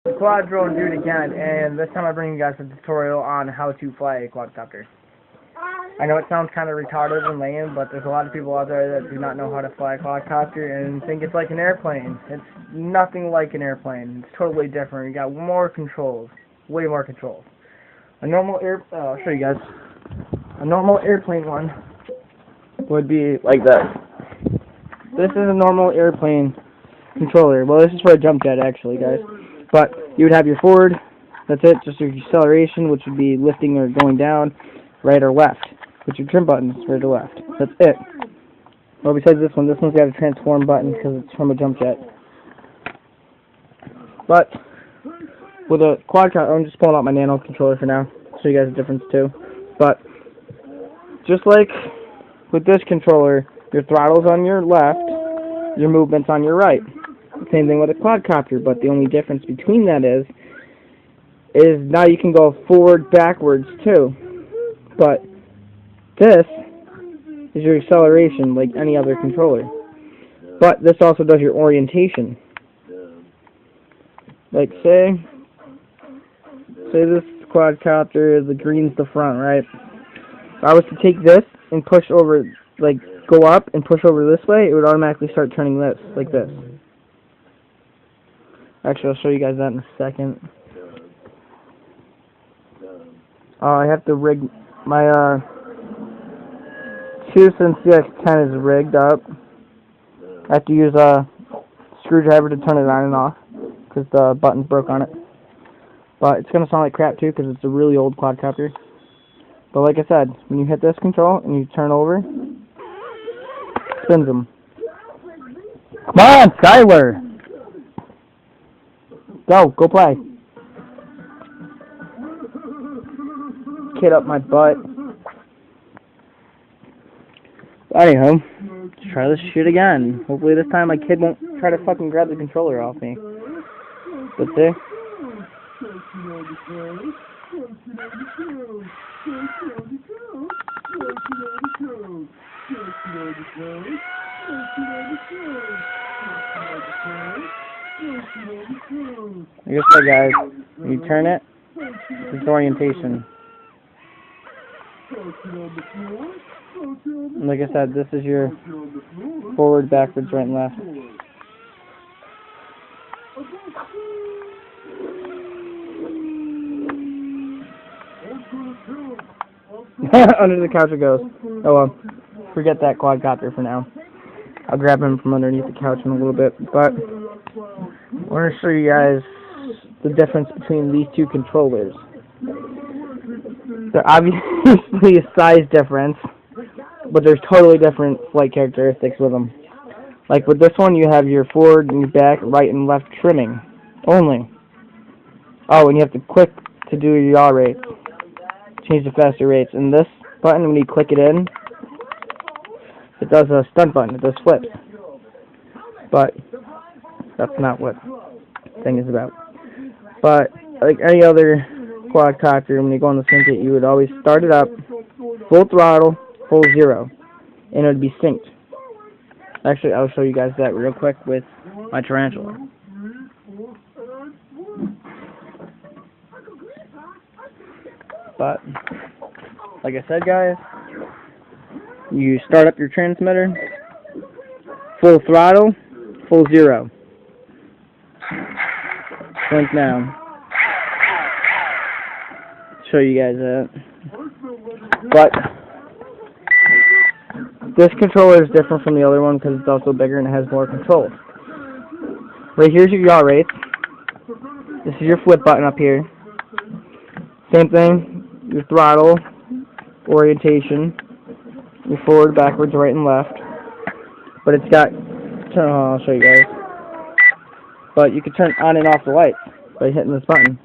Quad drone dude again, and this time I bring you guys a tutorial on how to fly a quadcopter. I know it sounds kind of retarded and lame, but there's a lot of people out there that do not know how to fly a quadcopter and think it's like an airplane. It's nothing like an airplane. It's totally different. You got more controls, way more controls. A normal I'll show you guys. A normal airplane one would be like this. This is a normal airplane controller. Well, this is for a jump jet, actually, guys. But you would have your forward, that's it, just your acceleration, which would be lifting or going down, right or left, with your trim buttons, right or left. That's it. Well, besides this one's got a transform button because it's from a jump jet. But with a quadcopter, I'm just pulling out my nano controller for now, show you guys the difference too. But just like with this controller, your throttle's on your left, your movement's on your right. Same thing with a quadcopter, but the only difference between that is now you can go forward, backwards too. But this is your acceleration like any other controller. But this also does your orientation. Like say this quadcopter, the green's the front, right? If I was to take this and push over, like go up and push over this way, it would automatically start turning this, like this. Actually, I'll show you guys that in a second. I have to rig my 2CX10 is rigged up. I have to use a screwdriver to turn it on and off because the button's broke on it. But it's gonna sound like crap too because it's a really old quadcopter. But like I said, when you hit this control and you turn over, spins them. Come on, Skyler! Go play. Kid up my butt. Anyhow, let's try this shit again. Hopefully this time my kid won't try to fucking grab the controller off me. Let's see. I guess what, guys, when you turn it, it's orientation. And like I said, this is your forward, backwards, right, and left. Under the couch it goes. Oh well, forget that quadcopter for now. I'll grab him from underneath the couch in a little bit, but I want to show you guys the difference between these two controllers. They're obviously a size difference, but there's totally different flight characteristics with them. Like with this one, you have your forward and your back, right and left trimming only. Oh, and you have to click to do your yaw rates, change the faster rates. And this button, when you click it in, it does a stunt button, it does flips. But that's not what the thing is about. But like any other quadcopter, when you go on the sync it, you would always start it up, full throttle, full zero, and it would be synced. Actually, I'll show you guys that real quick with my tarantula. But like I said, guys, you start up your transmitter, full throttle, full zero. Blink now. Show you guys that. But this controller is different from the other one because it's also bigger and it has more controls. Right here's your yaw rates. This is your flip button up here. Same thing, your throttle, orientation, your forward, backwards, right, and left. But it's got, I'll show you guys. But you can turn on and off the lights by hitting this button.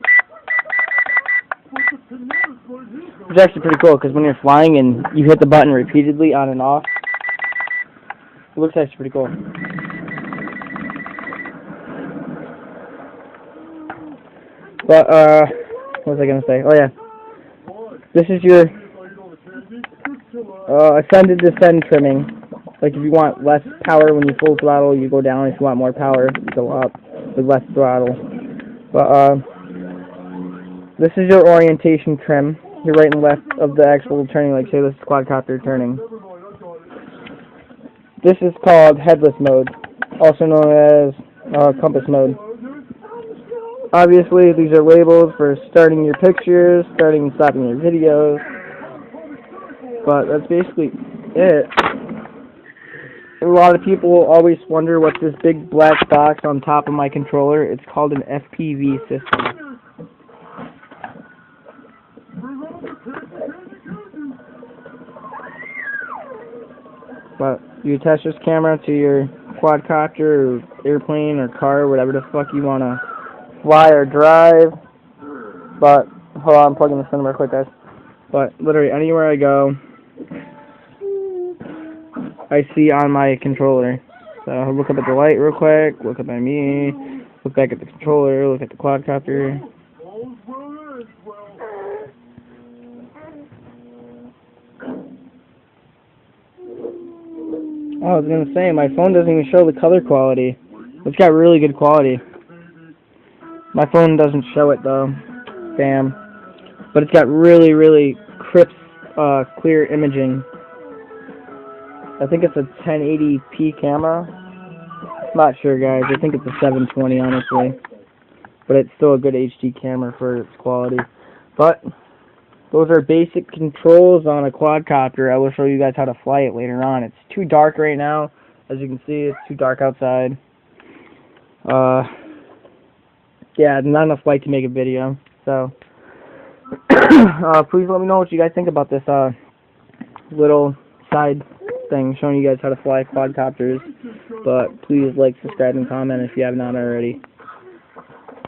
It's actually pretty cool because when you're flying and you hit the button repeatedly on and off, it looks actually pretty cool. But, what was I going to say? Oh, yeah. This is your ascend and descend trimming. Like, if you want less power when you full throttle, you go down. If you want more power, you go up with less throttle. But this is your orientation trim. Your right and left of the actual turning, like say this is quadcopter turning. This is called headless mode, also known as compass mode. Obviously, these are labels for starting your pictures, starting and stopping your videos, but that's basically it. A lot of people always wonder what's this big black box on top of my controller. It's called an FPV system. But you attach this camera to your quadcopter or airplane or car, whatever the fuck you want to fly or drive. But, hold on, I'm plugging this in real quick, guys. But, literally, anywhere I go, I see on my controller. So, I'll look up at the light real quick, look up at me, look back at the controller, look at the quadcopter. Oh, I was going to say, my phone doesn't even show the color quality. It's got really good quality. My phone doesn't show it, though. Damn. But it's got really, really crisp, clear imaging. I think it's a 1080p camera. Not sure, guys. I think it's a 720, honestly. But it's still a good HD camera for its quality. But those are basic controls on a quadcopter. I will show you guys how to fly it later on. It's too dark right now. As you can see, it's too dark outside. Yeah, not enough light to make a video. So, please let me know what you guys think about this little side thing showing you guys how to fly quadcopters. But please like, subscribe, and comment if you have not already.